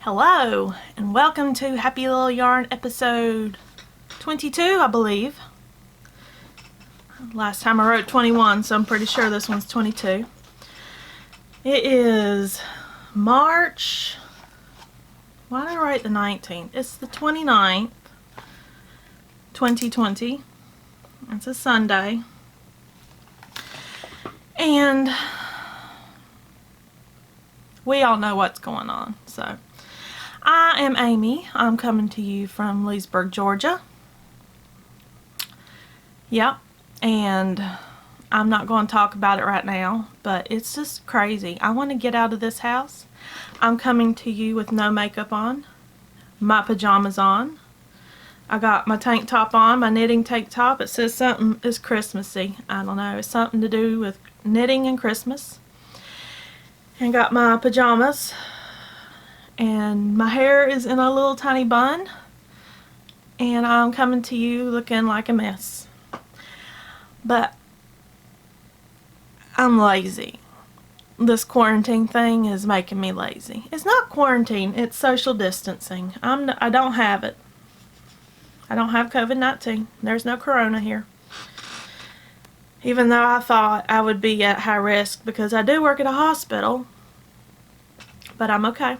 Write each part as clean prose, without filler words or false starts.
Hello, and welcome to Happy Little Yarn episode 22, I believe. Last time I wrote 21, so I'm pretty sure this one's 22. It is March, why did I write the 19th? It's the 29th, 2020. It's a Sunday. And we all know what's going on, so. I am Amy. I'm coming to you from Leesburg, Georgia. Yep, and I'm not going to talk about it right now, but it's just crazy. I want to get out of this house. I'm coming to you with no makeup on, my pajamas on. I got my tank top on, my knitting tank top. It says something is Christmassy. I don't know. It's something to do with knitting and Christmas. And got my pajamas. And my hair is in a little tiny bun. And I'm coming to you looking like a mess. But I'm lazy. This quarantine thing is making me lazy. It's not quarantine, it's social distancing. I don't have it. I don't have COVID-19. There's no corona here. Even though I thought I would be at high risk because I do work at a hospital. But I'm okay.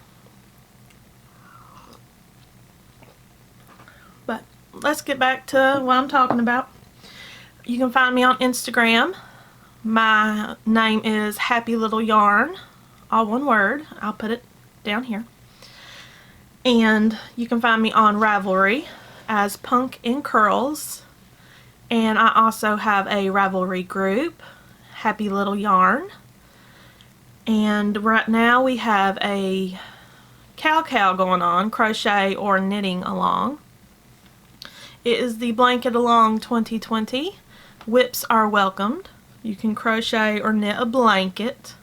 But let's get back to what I'm talking about. You can find me on Instagram. My name is Happy Little Yarn, all one word. I'll put it down here. And you can find me on Ravelry as punkincurls. And I also have a Ravelry group, Happy Little Yarn. And right now we have a cow going on, crochet or knitting along. It is the Blanket Along 2020. Whips are welcomed. You can crochet or knit a blanket.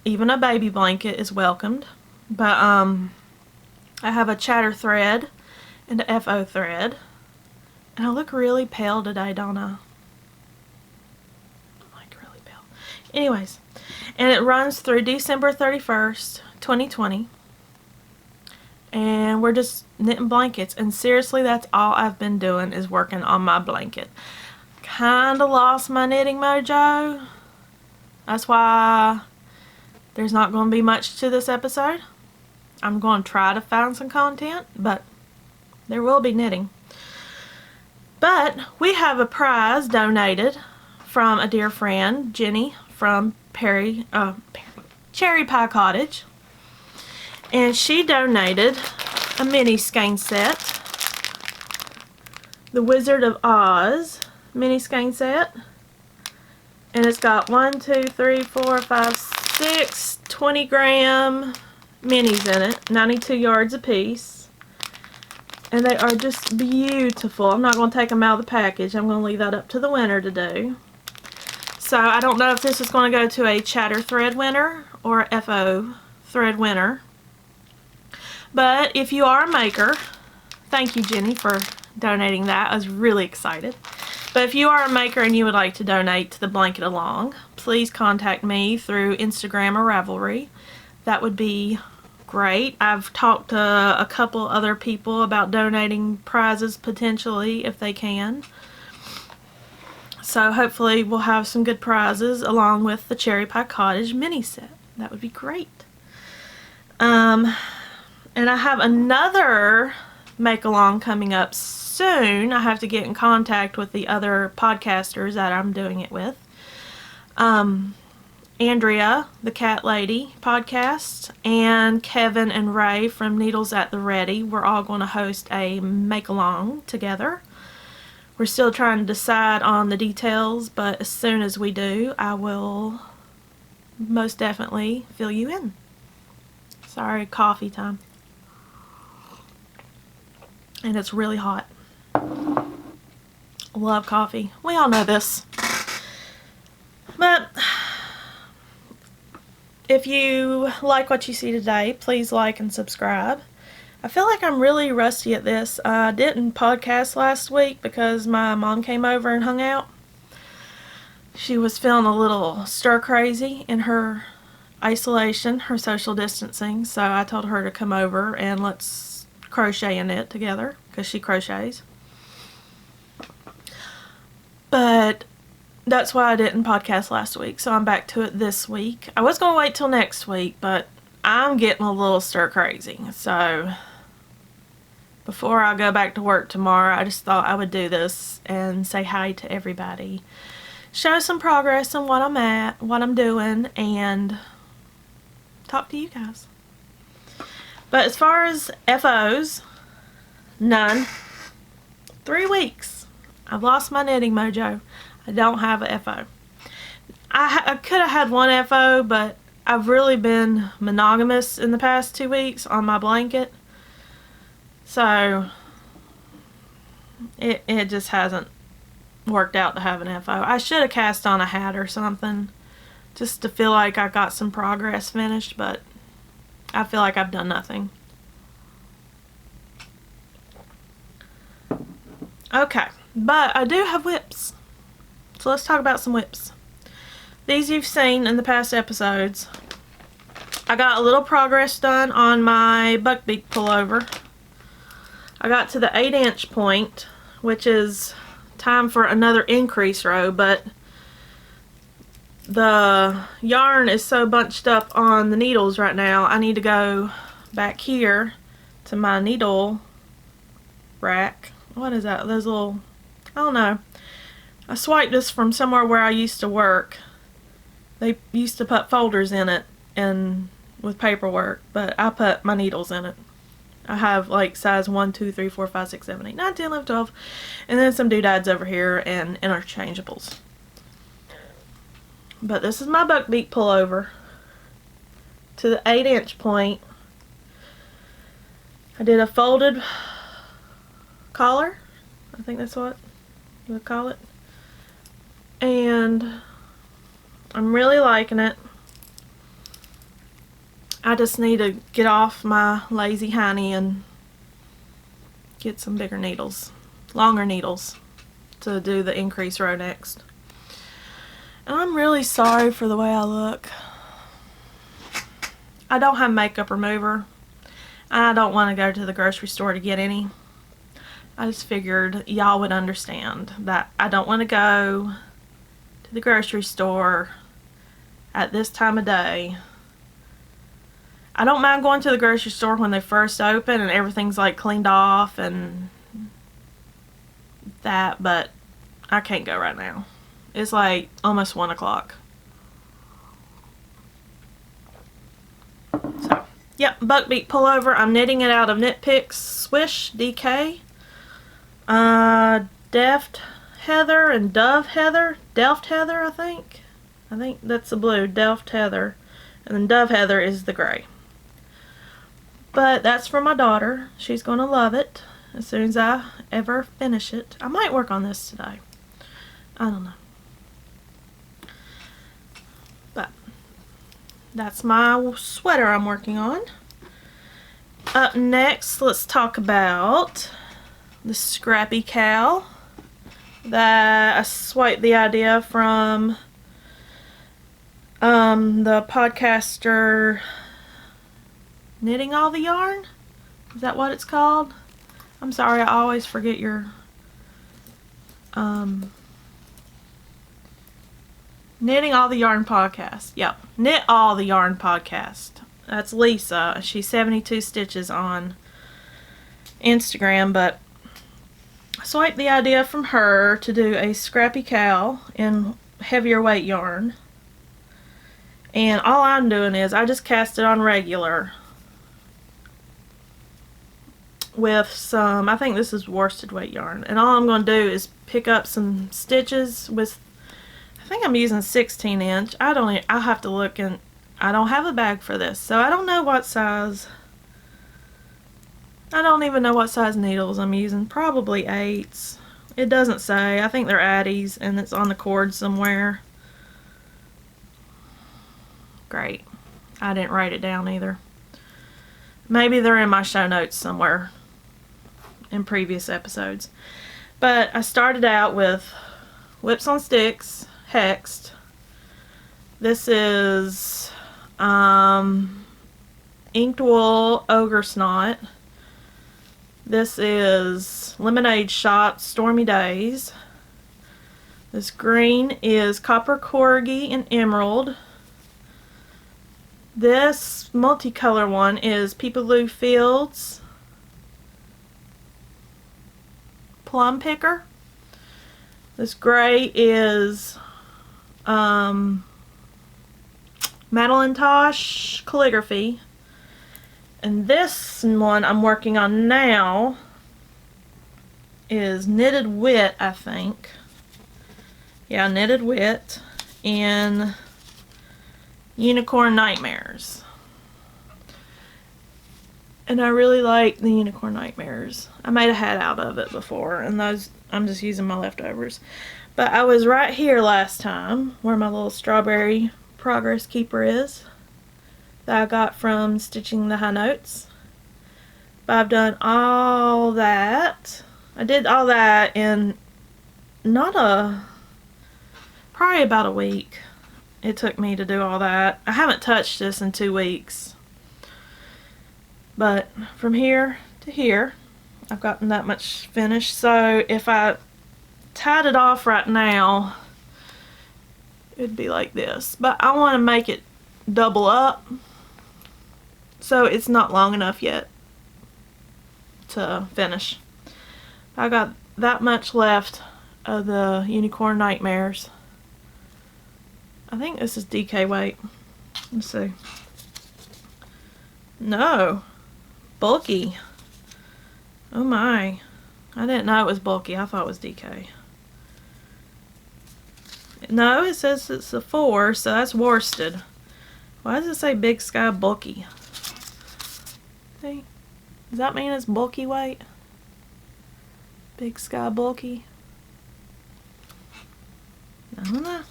Even a baby blanket is welcomed. But I have a chatter thread and a FO thread. And I look really pale today, don't I? Like really pale. Anyways, and it runs through December 31st, 2020. And we're just knitting blankets. And seriously, that's all I've been doing is working on my blanket. Kinda lost my knitting mojo. That's why there's not going to be much to this episode. I'm going to try to find some content, but there will be knitting. But we have a prize donated from a dear friend, Jenny, from Cherry Pie Cottage. And she donated a mini skein set. The Wizard of Oz mini skein set. And it's got 20 gram minis in it. 92 yards a piece. And they are just beautiful. I'm not going to take them out of the package. I'm going to leave that up to the winner to do. So I don't know if this is going to go to a chatter thread winner or a FO thread winner. But if you are a maker, thank you, Jenny, for donating that. I was really excited. But if you are a maker and you would like to donate to the Blanket Along, please contact me through Instagram or Ravelry. That would be great. I've talked to a couple other people about donating prizes potentially if they can. So hopefully we'll have some good prizes along with the Cherry Pie Cottage mini set. That would be great. And I have another make-along coming up soon. I have to get in contact with the other podcasters that I'm doing it with. Andrea, the Cat Lady podcast, and Kevin and Ray from Needles at the Ready. We're all going to host a make-along together. We're still trying to decide on the details, but as soon as we do, I will most definitely fill you in. Sorry, coffee time. And it's really hot. Love coffee. We all know this. But if you like what you see today, please like and subscribe. I feel like I'm really rusty at this. I didn't podcast last week because my mom came over and hung out. She was feeling a little stir crazy in her isolation, her social distancing, so I told her to come over and let's crochet and knit together because she crochets. But that's why I didn't podcast last week, so I'm back to it this week. I was going to wait till next week, but I'm getting a little stir crazy, so before I go back to work tomorrow, I just thought I would do this and say hi to everybody, show some progress on what I'm at, what I'm doing, and talk to you guys. But as far as FOs, none. 3 weeks. I've lost my knitting mojo. I don't have a FO. I could have had one FO, but I've really been monogamous in the past 2 weeks on my blanket. So it just hasn't worked out to have an FO. I should have cast on a hat or something just to feel like I got some progress finished, but I feel like I've done nothing. Okay, but I do have whips. So let's talk about some whips. These you've seen in the past episodes. I got a little progress done on my Buckbeak Pullover. I got to the 8-inch point, which is time for another increase row, but the yarn is so bunched up on the needles right now, I need to go back here to my needle rack. What is that? Those little, I don't know. I swiped this from somewhere where I used to work. They used to put folders in it and with paperwork, but I put my needles in it. I have like size 1, 2, 3, 4, 5, 6, 7, 8, 9, 10, 11, 12, and then some doodads over here and interchangeables. But this is my Buckbeak Pullover to the 8-inch point. I did a folded collar. I think that's what you would call it. And I'm really liking it. I just need to get off my lazy hiney and get some bigger needles, longer needles, to do the increase row next. And I'm really sorry for the way I look. I don't have makeup remover. I don't want to go to the grocery store to get any. I just figured y'all would understand that I don't want to go to the grocery store at this time of day. I don't mind going to the grocery store when they first open and everything's like cleaned off and that, but I can't go right now. It's like almost 1 o'clock. So, yep, Buckbeak Pullover. I'm knitting it out of Knit Picks Swish DK. Deft Heather and Dove Heather. Delft Heather, I think. I think that's the blue. Delft Heather. And then Dove Heather is the gray. But that's for my daughter. She's going to love it as soon as I ever finish it. I might work on this today. I don't know. But that's my sweater I'm working on. Up next, let's talk about the Scrappy Cowl that I swiped the idea from the podcaster Knitting All the Yarn. Is that what it's called? I'm sorry, I always forget your Knitting All the Yarn podcast. Yep, Knit All the Yarn podcast. That's Lisa. She's 72 Stitches on Instagram, but I swiped the idea from her to do a Scrappy Cowl in heavier weight yarn. And all I'm doing is I just cast it on regular with some, I think this is worsted weight yarn, and all I'm going to do is pick up some stitches with, I think I'm using 16-inch. I'll have to look, and I don't have a bag for this, so I don't know what size. I don't even know what size needles I'm using. Probably 8s. It doesn't say. I think they're Addies, and it's on the cord somewhere. Great. I didn't write it down either. Maybe they're in my show notes somewhere in previous episodes. But I started out with Whips on Sticks, hexed. This is Inked Wool Ogre Snot. This is Lemonade Shot Stormy Days. This green is Copper Corgi and Emerald. This multicolor one is Peepaloo Fields Plum Picker. This gray is Madeline Tosh Calligraphy. And this one I'm working on now is Knitted Wit, I think. Yeah, Knitted Wit in Unicorn Nightmares. And I really like the Unicorn Nightmares. I made a hat out of it before, and those, I'm just using my leftovers. But I was right here last time, where my little strawberry progress keeper is, that I got from stitching the high notes. But I've done all that. I did all that in probably about a week. It took me to do all that. I haven't touched this in 2 weeks. But from here to here, I've gotten that much finished. So if I tied it off right now, it'd be like this. But I want to make it double up, so it's not long enough yet to finish. I got that much left of the Unicorn Nightmares. I think this is DK weight. Let's see. No. Bulky. Oh my. I didn't know it was bulky. I thought it was DK. No, it says it's a 4, so that's worsted. Why does it say Big Sky Bulky? See? Does that mean it's bulky weight? Big Sky Bulky? I don't know.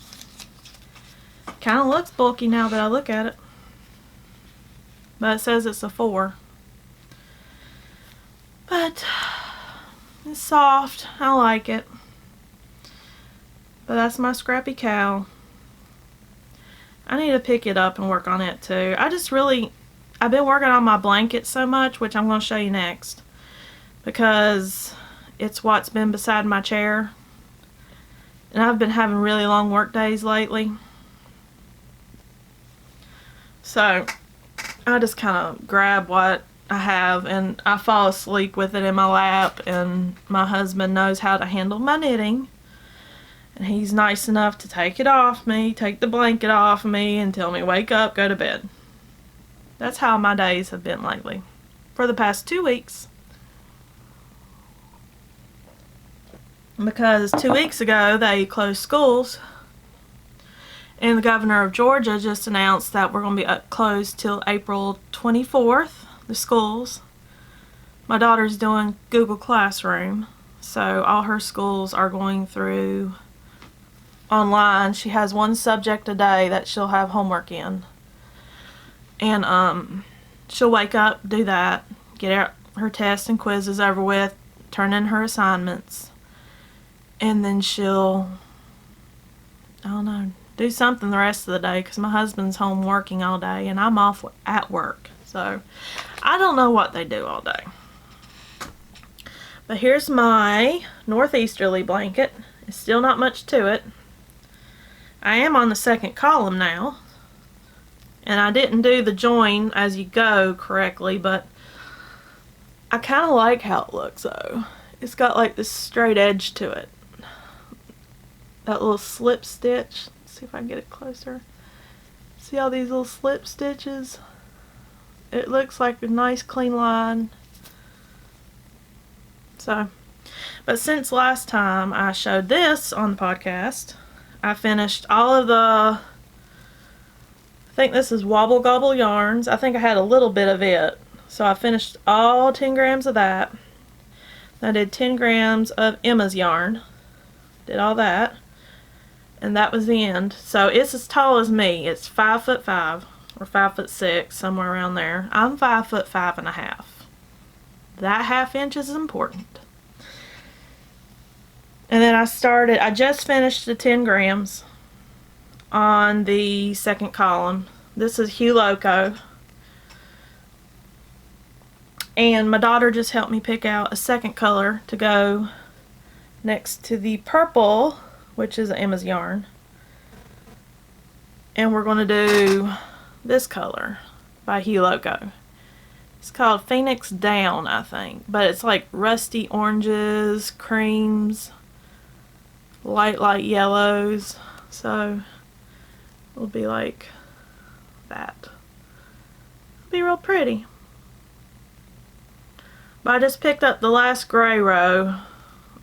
Kind of looks bulky now that I look at it. But it says it's a 4. But it's soft. I like it. But that's my Scrappy Cowl. I need to pick it up and work on it too. I've been working on my blanket so much, which I'm going to show you next, because it's what's been beside my chair. And I've been having really long work days lately. So I just kind of grab what I have and I fall asleep with it in my lap, and my husband knows how to handle my knitting. And he's nice enough to take it off me, take the blanket off me, and tell me, wake up, go to bed. That's how my days have been lately. For the past 2 weeks. Because 2 weeks ago, they closed schools. And the governor of Georgia just announced that we're going to be closed till April 24th, the schools. My daughter's doing Google Classroom. So all her schools are going through online. She has one subject a day that she'll have homework in, and she'll wake up, do that, get her tests and quizzes over with, turn in her assignments, and then she'll, I don't know, do something the rest of the day, because my husband's home working all day and I'm off at work. So I don't know what they do all day. But here's my Northeasterly blanket. It's still not much to it. I am on the second column now, and I didn't do the join as you go correctly, but I kind of like how it looks though. It's got like this straight edge to it. That little slip stitch. Let's see if I can get it closer. See all these little slip stitches? It looks like a nice clean line. So, but since last time I showed this on the podcast, I finished all of the, I think this is Wobble Gobble yarns. I think I had a little bit of it. So I finished all 10 grams of that. I did 10 grams of Emma's yarn. Did all that. And that was the end. So it's as tall as me. It's 5'5" or 5'6", somewhere around there. I'm 5'5½". That ½ inch is important. And then I just finished the 10 grams on the second column. This is Hue Loco. And my daughter just helped me pick out a second color to go next to the purple, which is Amie's yarn. And we're going to do this color by Hue Loco. It's called Phoenix Down, I think. But it's like rusty oranges, creams, light yellows. So it'll be like that. It'll be real pretty. But I just picked up the last gray row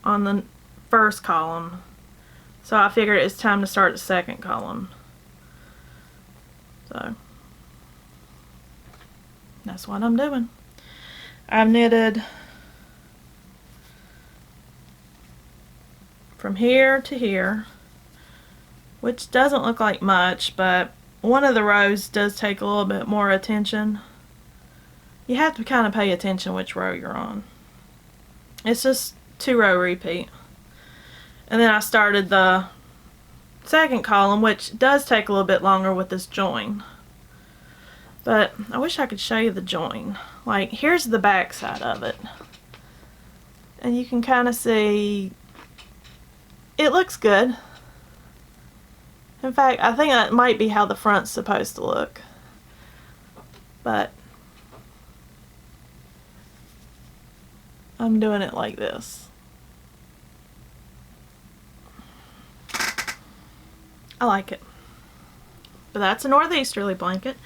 on the first column. So I figured it's time to start the second column. So that's what I'm doing. I've knitted from here to here, which doesn't look like much, but one of the rows does take a little bit more attention. You have to kind of pay attention which row you're on. It's just 2-row repeat. And then I started the second column, which does take a little bit longer with this join. But I wish I could show you the join. Like, here's the back side of it. And you can kind of see it looks good. In fact, I think that might be how the front's supposed to look. But I'm doing it like this. I like it. But that's a Northeasterly blanket.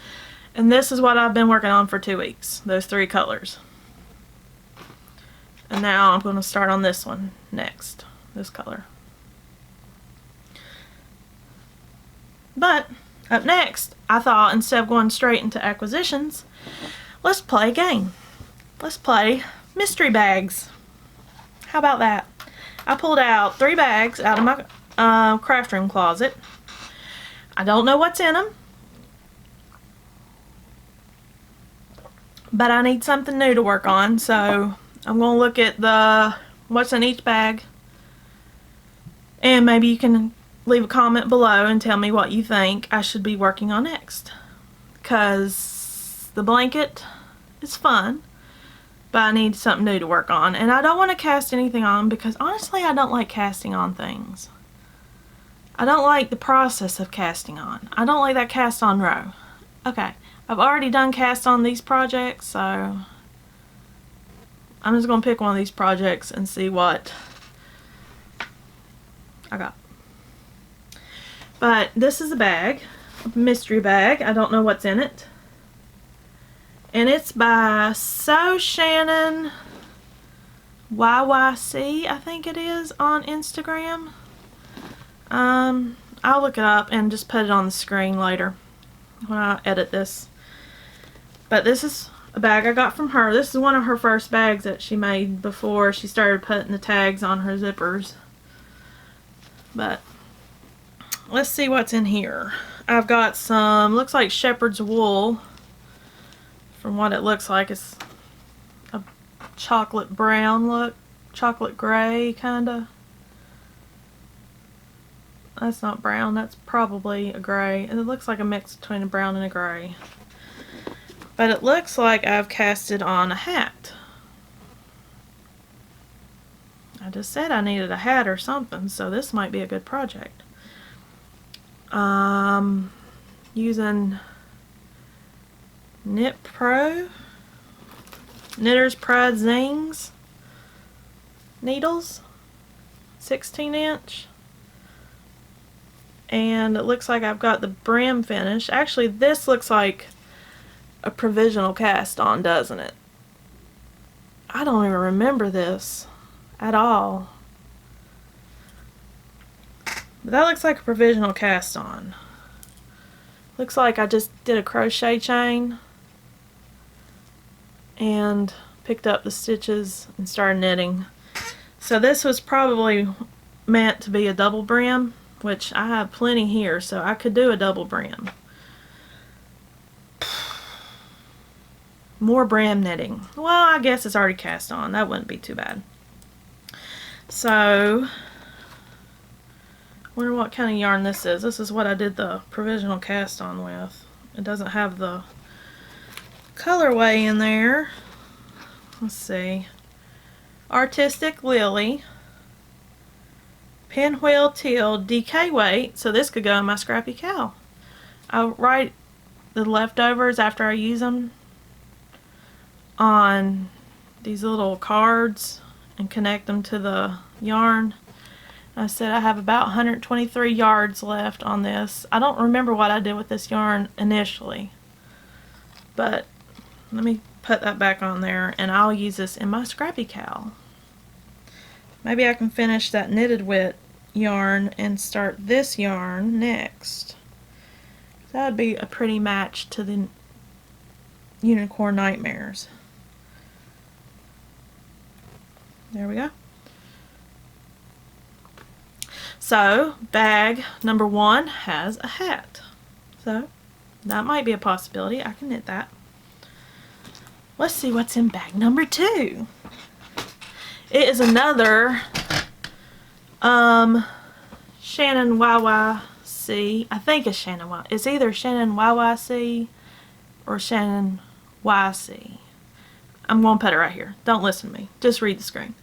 And this is what I've been working on for 2 weeks. Those 3 colors. And now I'm going to start on this one next. This color. But up next, I thought instead of going straight into acquisitions, let's play a game. Let's play mystery bags. How about that? I pulled out 3 bags out of my craft room closet. I don't know what's in them, but I need something new to work on, so I'm going to look at what's in each bag, and maybe you can leave a comment below and tell me what you think I should be working on next, because the blanket is fun, but I need something new to work on. And I don't want to cast anything on because honestly I don't like casting on things. I don't like the process of casting on. I don't like that cast on row. Okay, I've already done cast on these projects, so I'm just going to pick one of these projects and see what I got. But this is a bag, a mystery bag. I don't know what's in it. And it's by So Shannon YYC, I think it is, on Instagram. I'll look it up and just put it on the screen later when I edit this. But this is a bag I got from her. This is one of her first bags that she made before she started putting the tags on her zippers. But let's see what's in here. I've got some, looks like shepherd's wool. From what it looks like, it's a chocolate brown look, chocolate gray kinda. That's not brown, that's probably a gray. And it looks like a mix between a brown and a gray. But it looks like I've casted on a hat. I just said I needed a hat or something, so this might be a good project. Using Knit Pro, Knitter's Pride Zings needles, 16-inch. And it looks like I've got the brim finish. Actually, this looks like a provisional cast on, doesn't it? I don't even remember this at all. But that looks like a provisional cast on. Looks like I just did a crochet chain and picked up the stitches and started knitting. So this was probably meant to be a double brim, which I have plenty here, so I could do a double brim. More brim knitting. Well, I guess it's already cast on. That wouldn't be too bad. So, wonder what kind of yarn this is. This is what I did the provisional cast on with. it doesn't have the colorway in there. Let's see. Artistic Lily, Pinwheel Teal, DK Weight. So this could go in my Scrappy Cowl. I'll write the leftovers after I use them on these little cards and connect them to the yarn. I said I have about 123 yards left on this. I don't remember what I did with this yarn initially, but let me put that back on there and I'll use this in my Scrappy Cowl. Maybe I can finish that knitted wit yarn and start this yarn next. That would be a pretty match to the Unicorn Nightmares. There we go. So, bag number 1 has a hat. So, that might be a possibility. I can knit that. Let's see what's in bag number 2. It is another Shannon YYC. I think it's Shannon Y. It's either Shannon YYC or Shannon YC. I'm going to put it right here. Don't listen to me. Just read the screen.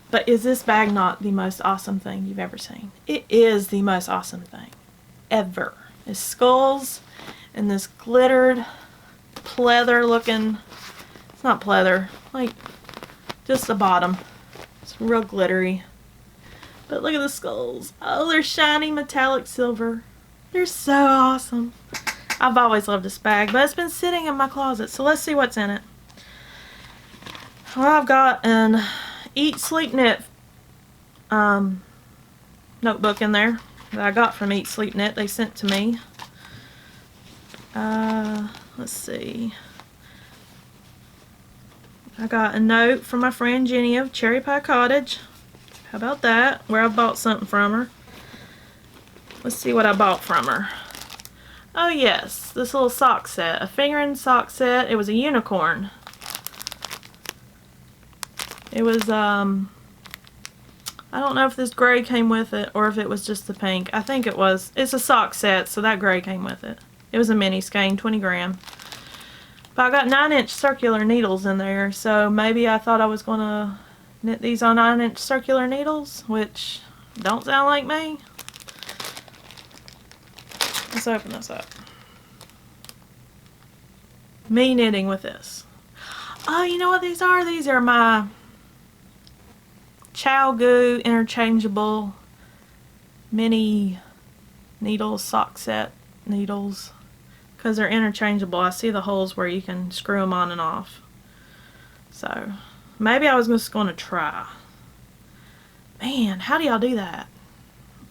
But is this bag not the most awesome thing you've ever seen? It is the most awesome thing ever. It's skulls and this glittered pleather looking, it's not pleather, like just the bottom. It's real glittery. But look at the skulls. Oh, they're shiny metallic silver. They're so awesome. I've always loved this bag, but it's been sitting in my closet. So let's see what's in it. Well, I've got an Eat Sleep Knit notebook in there that I got from Eat Sleep Knit. They sent to me. Let's see. I got a note from my friend Jenny of Cherry Pie Cottage. How about that? Where I bought something from her. Let's see what I bought from her. Oh yes, this little sock set. A fingering sock set. It was a unicorn. It was, I don't know if this gray came with it or if it was just the pink. I think it was. It's a sock set, so that gray came with it. It was a mini skein, 20 gram. But I got 9-inch circular needles in there, so maybe I thought I was going to knit these on 9-inch circular needles, which don't sound like me. Let's open this up. Me knitting with this. Oh, you know what these are? These are my Chow Goo interchangeable mini needles, sock set needles, because they're interchangeable. I see the holes where you can screw them on and off. So maybe I was just going to try. Man, how do y'all do that?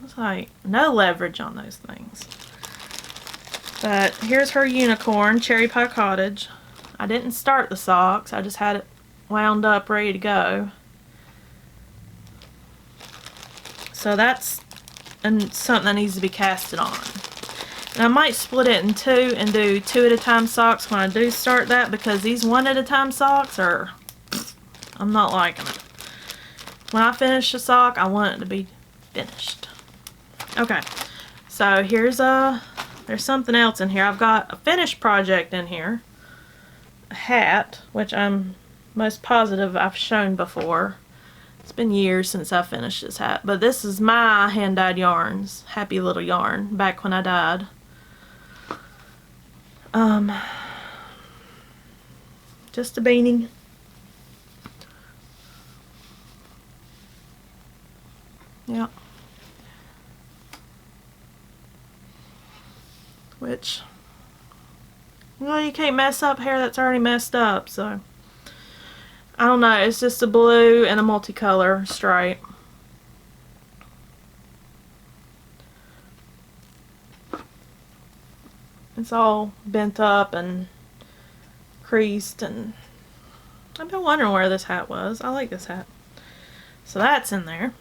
It's like no leverage on those things. But here's her unicorn, Cherry Pie Cottage. I didn't start the socks. I just had it wound up, ready to go. So that's something that needs to be casted on. And I might split it in two and do 2 at a time socks when I do start that, because these 1 at a time socks are, I'm not liking it. When I finish a sock, I want it to be finished. Okay, so here's there's something else in here. I've got a finished project in here. A hat, which I'm most positive I've shown before. It's been years since I finished this hat, but this is my hand-dyed yarns, Happy Little Yarn, back when I dyed. Just a beanie. Yeah. Which, well, you can't mess up hair that's already messed up, so I don't know. It's just a blue and a multicolor stripe. It's all bent up and creased, and I've been wondering where this hat was. I like this hat. So that's in there.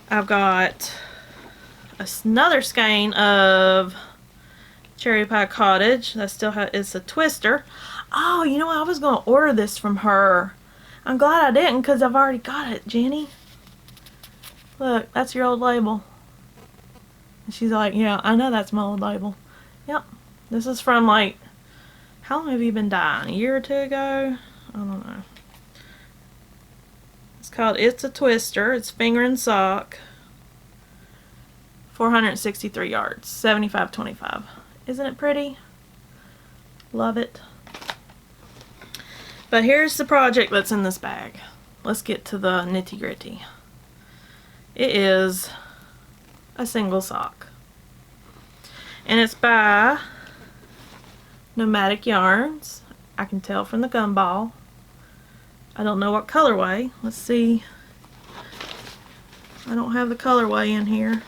I've got another skein of Cherry Pie Cottage. That still it's a twister. Oh, you know what? I was going to order this from her. I'm glad I didn't, because I've already got it, Jenny. Look, that's your old label. And she's like, yeah, I know that's my old label. Yep, This is from like, how long have you been dyeing? A year or two ago? I don't know. It's called It's a Twister. It's finger and sock. 463 yards. 75.25. Isn't it pretty? Love it. But here's the project that's in this bag. Let's get to the nitty gritty. It is a single sock. And it's by Nomadic Yarns. I can tell from the gumball. I don't know what colorway. Let's see. I don't have the colorway in here.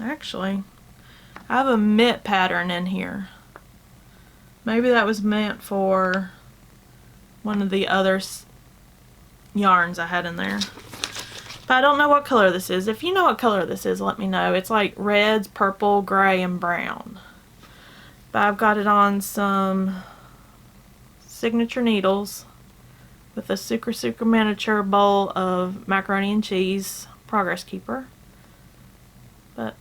Actually, I have a mitt pattern in here. Maybe that was meant for one of the other yarns I had in there. But I don't know what color this is. If you know what color this is, let me know. It's like reds, purple, gray, and brown. But I've got it on some signature needles with a Sucre Sucre miniature bowl of macaroni and cheese progress keeper. But,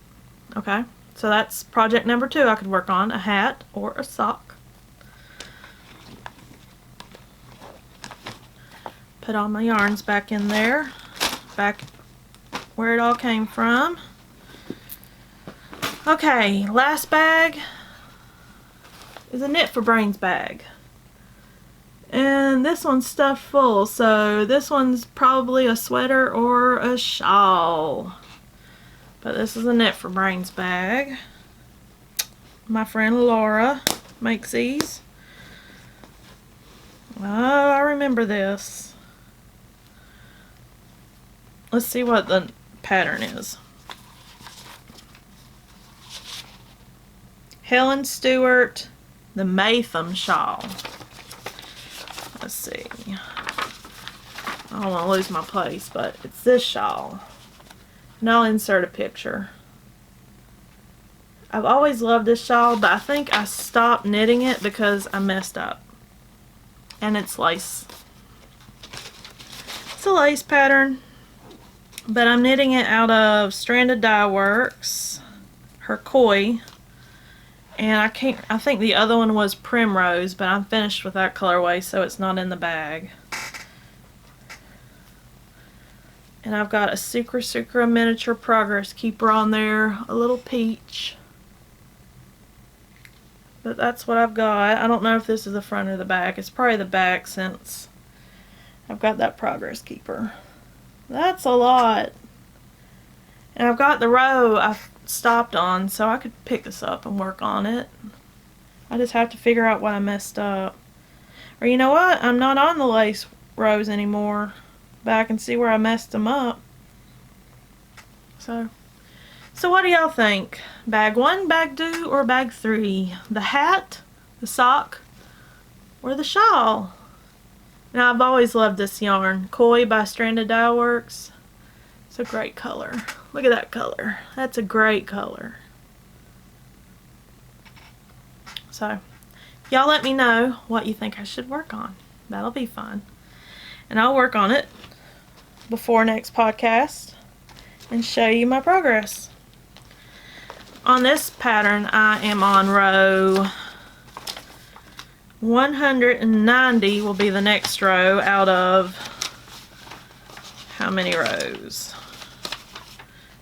okay. So that's project number 2 I could work on. A hat or a sock. Put all my yarns back in there. Back where it all came from. Okay, last bag is a Knit for Brains bag. And this one's stuffed full, so this one's probably a sweater or a shawl. But this is a Knit for Brains bag. My friend Laura makes these. Oh, I remember this. Let's see what the pattern is. Helen Stewart, the Maytham shawl. Let's see. I don't want to lose my place, but it's this shawl. And I'll insert a picture. I've always loved this shawl, but I think I stopped knitting it because I messed up. And it's lace. It's a lace pattern. But I'm knitting it out of Stranded Dye Works, her koi, and I think the other one was Primrose, but I'm finished with that colorway, so it's not in the bag. And I've got a Sucre Sucre miniature progress keeper on there, a little peach. But that's what I've got. I don't know if this is the front or the back. It's probably the back since I've got that progress keeper. That's a lot. And I've got the row I've stopped on, so I could pick this up and work on it. I just have to figure out what I messed up. Or you know what? I'm not on the lace rows anymore. But I can see where I messed them up. So what do y'all think? Bag 1, bag 2, or bag 3? The hat, the sock, or the shawl? And I've always loved this yarn. Koi by Stranded Dye Works. It's a great color. Look at that color. That's a great color. So, y'all let me know what you think I should work on. That'll be fun. And I'll work on it before next podcast and show you my progress. On this pattern, I am on row 190 will be the next row out of how many rows?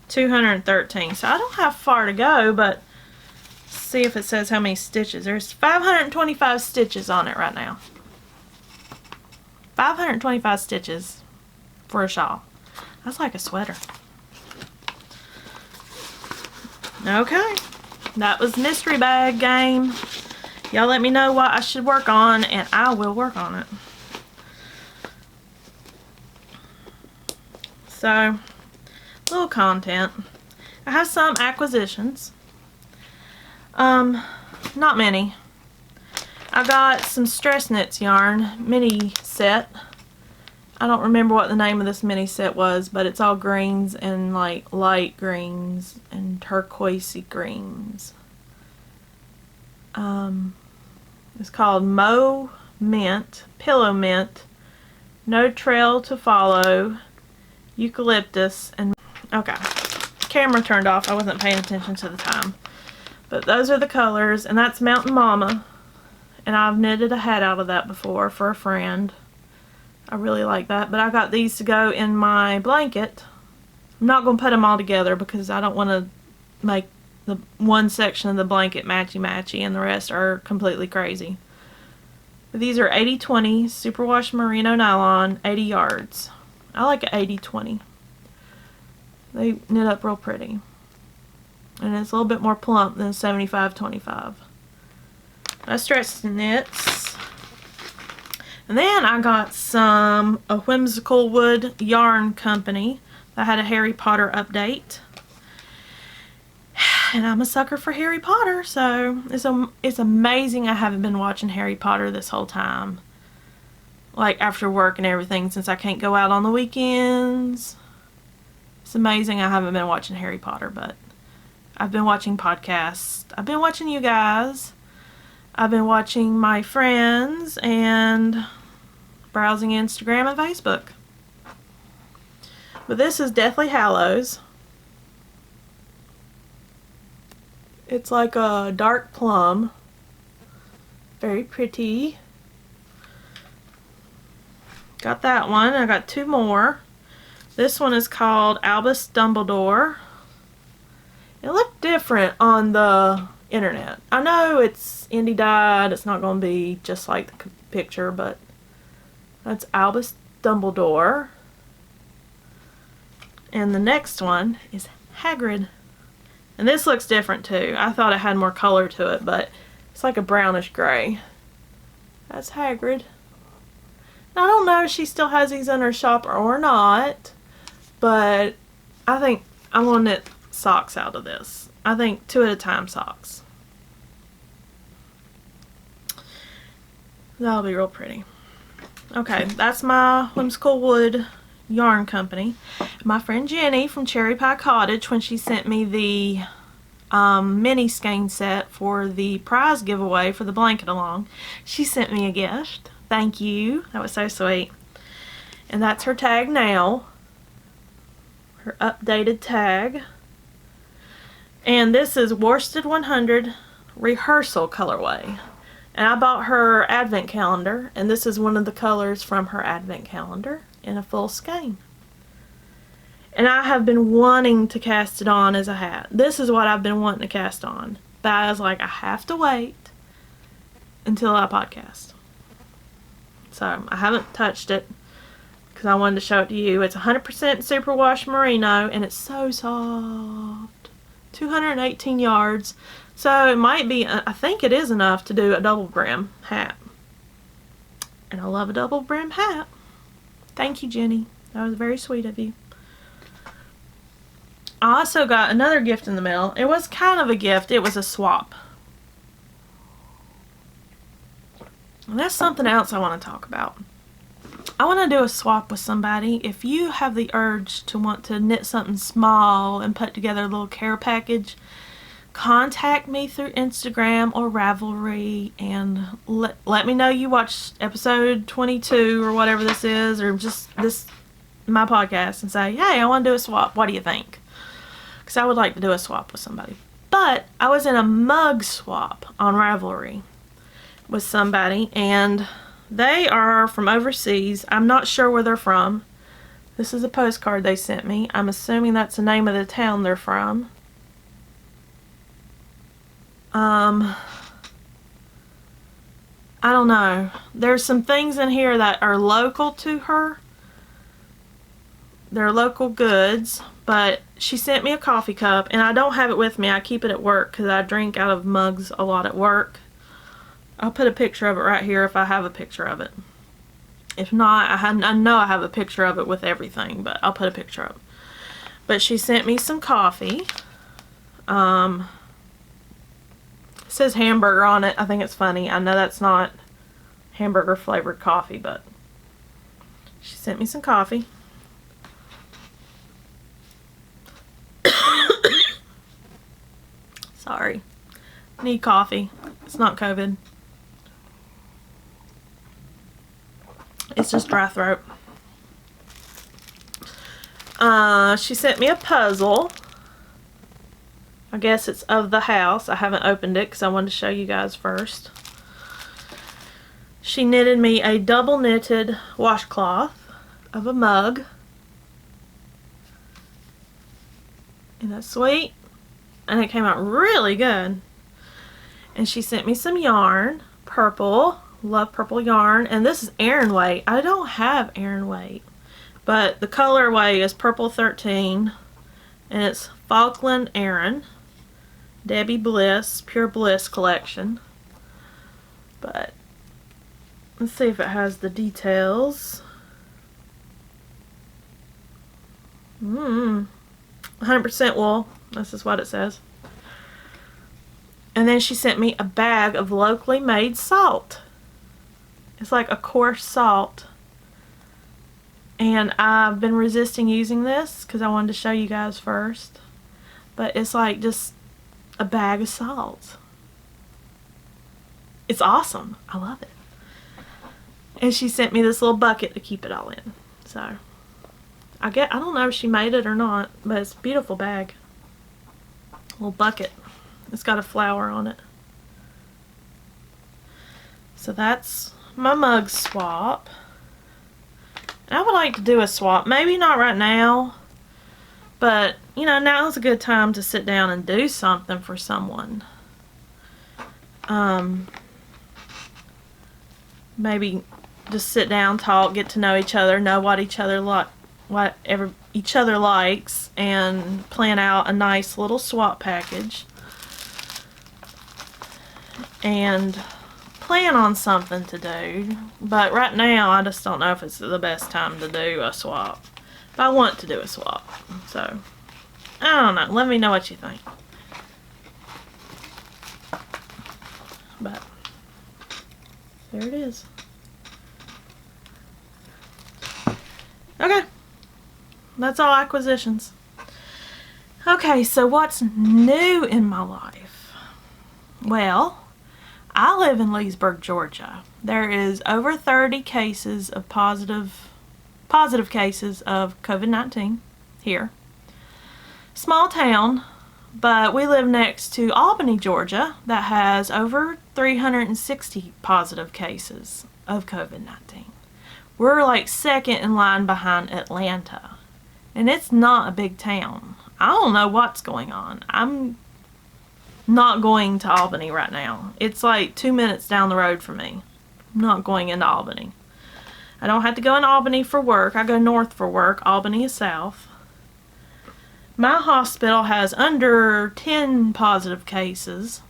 213. So I don't have far to go, but see if it says how many stitches. There's 525 stitches on it right now. 525 stitches for a shawl. That's like a sweater. Okay. That was mystery bag game. Y'all let me know what I should work on, and I will work on it. So, little content. I have some acquisitions. Not many. I got some Stress Knits yarn mini set. I don't remember what the name of this mini set was, but it's all greens and like light greens and turquoisey greens. It's called Mo Mint, Pillow Mint, No Trail to Follow, Eucalyptus, and Okay. Camera turned off. I wasn't paying attention to the time. But those are the colors, and that's Mountain Mama. And I've knitted a hat out of that before for a friend. I really like that. But I got these to go in my blanket. I'm not going to put them all together because I don't want to make the one section of the blanket matchy-matchy and the rest are completely crazy. But these are 80/20 superwash merino nylon, 80 yards. I like 80/20. They knit up real pretty. And it's a little bit more plump than 75/25. I stretched the knits. And then I got a Whimsical Wood yarn company that had a Harry Potter update. And I'm a sucker for Harry Potter, so it's amazing I haven't been watching Harry Potter this whole time. Like after work and everything, since I can't go out on the weekends. It's amazing I haven't been watching Harry Potter, but I've been watching podcasts. I've been watching you guys. I've been watching my friends and browsing Instagram and Facebook. But this is Deathly Hallows. It's like a dark plum. Very pretty. Got that one. I got two more. This one is called Albus Dumbledore. It looked different on the internet. I know it's indie dyed. It's not going to be just like the picture, but that's Albus Dumbledore. And the next one is Hagrid. And this looks different too. I thought it had more color to it, but it's like a brownish gray. That's Hagrid. Now, I don't know if she still has these in her shop or not, but I think I'm going to knit socks out of this. I think 2 at a time socks. That'll be real pretty. Okay, that's my Whimsical Wood yarn company. My friend Jenny from Cherry Pie Cottage, when she sent me the mini skein set for the prize giveaway for the blanket along, she sent me a gift. Thank you. That was so sweet. And that's her tag now. Her updated tag. And this is Worsted 100 Rehearsal colorway. And I bought her advent calendar, and this is one of the colors from her advent calendar in a full skein. And I have been wanting to cast it on as a hat. This is what I've been wanting to cast on. But I was like, I have to wait until I podcast. So I haven't touched it because I wanted to show it to you. It's 100% superwash merino, and it's so soft. 218 yards. So it might be, I think it is enough to do a double brim hat. And I love a double brim hat. Thank you, Jenny. That was very sweet of you. I also got another gift in the mail. It was kind of a gift. It was a swap. And that's something else I want to talk about. I want to do a swap with somebody. If you have the urge to want to knit something small and put together a little care package, contact me through Instagram or Ravelry and let me know you watched episode 22 or whatever this is, or just my podcast, and say, hey, I want to do a swap. What do you think? Because I would like to do a swap with somebody. But I was in a mug swap on Ravelry with somebody, and they are from overseas. I'm not sure where they're from. This is a postcard they sent me. I'm assuming that's the name of the town they're from. I don't know. There's some things in here that are local to her. They're local goods, but she sent me a coffee cup, and I don't have it with me. I keep it at work because I drink out of mugs a lot at work. I'll put a picture of it right here if I have a picture of it. If not, I know I have a picture of it with everything, but I'll put a picture of it. But she sent me some coffee. It says hamburger on it. I think it's funny. I know that's not hamburger flavored coffee, but she sent me some coffee. Sorry. Need coffee. It's not COVID. It's just dry throat. She sent me a puzzle. I guess it's of the house. I haven't opened it because I wanted to show you guys first. She knitted me a double knitted washcloth of a mug. Isn't that sweet? And it came out really good. And she sent me some yarn, purple. Love purple yarn. And this is Aran weight. I don't have Aran weight, but the colorway is purple 13, and it's Falkland Aran, Debbie Bliss, Pure Bliss collection. But let's see if it has the details. 100% wool. This is what it says. And then she sent me a bag of locally made salt. It's like a coarse salt. And I've been resisting using this because I wanted to show you guys first. But it's like just a bag of salt. It's awesome. I love it. And she sent me this little bucket to keep it all in. So I don't know if she made it or not, but it's a beautiful bag. Little bucket. It's got a flower on it. So that's my mug swap. I would like to do a swap. Maybe not right now, but you know, now's a good time to sit down and do something for someone. Maybe just sit down, talk, get to know each other, know what each other whatever each other likes, and plan out a nice little swap package. And plan on something to do. But right now I just don't know if it's the best time to do a swap. But I want to do a swap. So I don't know. Let me know what you think. But there it is. Okay. That's all acquisitions. Okay, so what's new in my life? Well, I live in Leesburg, Georgia. There is over 30 cases of positive cases of COVID-19 here. Small town, but we live next to Albany, Georgia, that has over 360 positive cases of COVID-19. We're like second in line behind Atlanta, and it's not a big town. I don't know what's going on. I'm not going to Albany right now. It's like 2 minutes down the road from me. I'm not going into Albany. I don't have to go in Albany for work. I go north for work. Albany is south. My hospital has under 10 positive cases.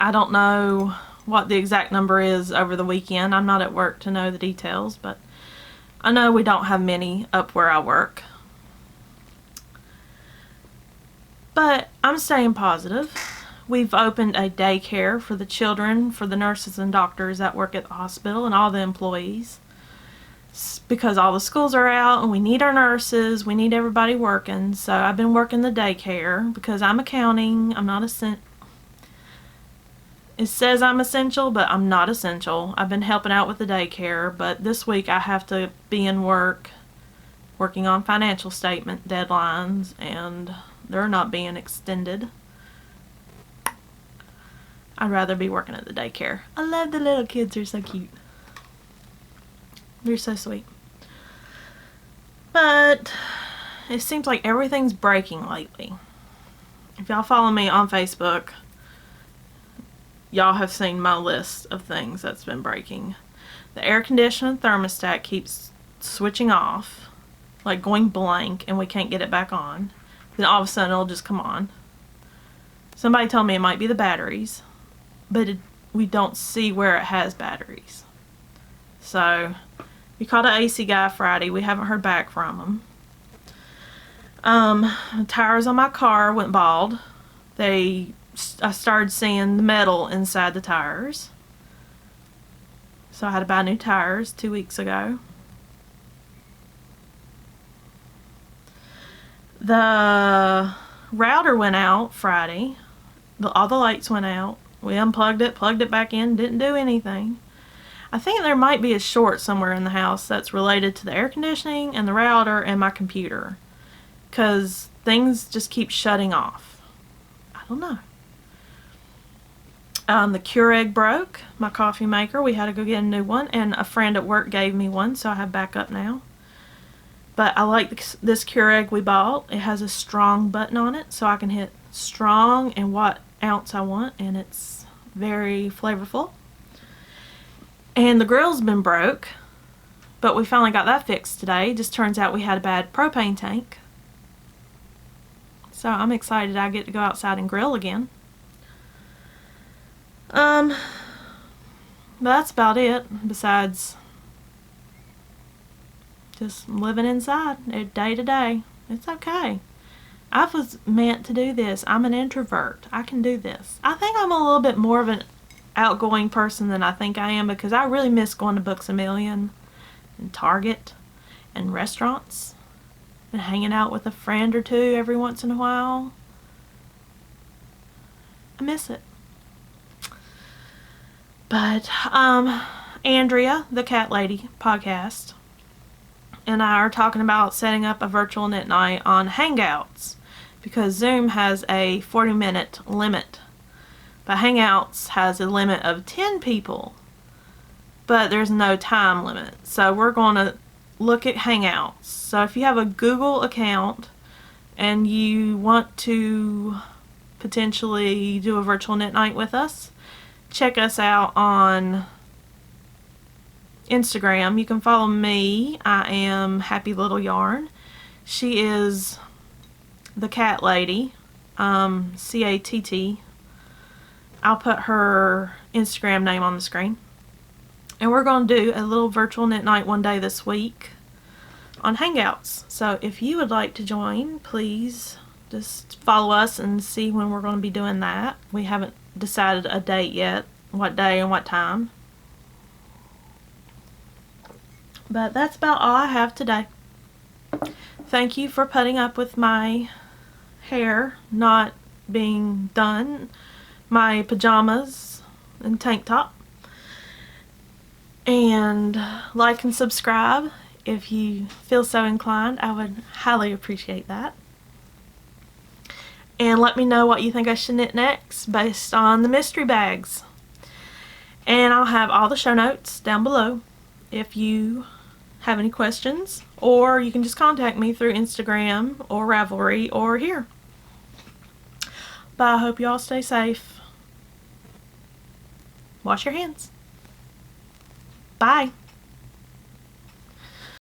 I don't know what the exact number is over the weekend. I'm not at work to know the details, but I know we don't have many up where I work. But I'm staying positive. We've opened a daycare for the children, for the nurses and doctors that work at the hospital, and all the employees. Because all the schools are out and we need our nurses, we need everybody working. So I've been working the daycare because I'm accounting. I'm not it says I'm essential, but I'm not essential. I've been helping out with the daycare, but this week I have to be in work, working on financial statement deadlines, and they're not being extended. I'd rather be working at the daycare. I love the little kids. They're so cute. They're so sweet. But it seems like everything's breaking lately. If y'all follow me on Facebook, y'all have seen my list of things that's been breaking. The air conditioner thermostat keeps switching off, like going blank, and we can't get it back on. Then all of a sudden it'll just come on. Somebody told me it might be the batteries, but we don't see where it has batteries. So we called an AC guy Friday. We haven't heard back from him. The tires on my car went bald. I started seeing the metal inside the tires. So I had to buy new tires 2 weeks ago. The router went out Friday. All the lights went out. We unplugged it, plugged it back in, didn't do anything. I think there might be a short somewhere in the house that's related to the air conditioning and the router and my computer, because things just keep shutting off. I don't know. The Keurig broke, my coffee maker. We had to go get a new one, and a friend at work gave me one, so I have backup now. But I like this Keurig we bought. It has a strong button on it, so I can hit strong and what ounce I want, and it's very flavorful. And the grill's been broke, but we finally got that fixed today. Just turns out we had a bad propane tank. So I'm excited I get to go outside and grill again. But that's about it, besides just living inside day to day. It's okay. I was meant to do this. I'm an introvert. I can do this. I think I'm a little bit more of an outgoing person than I think I am, because I really miss going to Books A Million and Target and restaurants and hanging out with a friend or two every once in a while. I miss it. But Andrea, the Cat Lady podcast, and I are talking about setting up a virtual knit night on Hangouts, because Zoom has a 40-minute limit, but Hangouts has a limit of 10 people, but there's no time limit. So we're going to look at Hangouts. So if you have a Google account and you want to potentially do a virtual knit night with us, check us out on Instagram. You can follow me. I am Happy Little Yarn. She is the Cat Lady, CATT. I'll put her Instagram name on the screen. And we're going to do a little virtual knit night one day this week on Hangouts. So if you would like to join, please just follow us and see when we're going to be doing that. We haven't decided a date yet, what day and what time. But that's about all I have today. Thank you for putting up with my hair not being done, my pajamas and tank top. And like and subscribe if you feel so inclined. I would highly appreciate that. And let me know what you think I should knit next based on the mystery bags. And I'll have all the show notes down below if you have any questions, or you can just contact me through Instagram or Ravelry or here. But I hope you all stay safe. Wash your hands. Bye.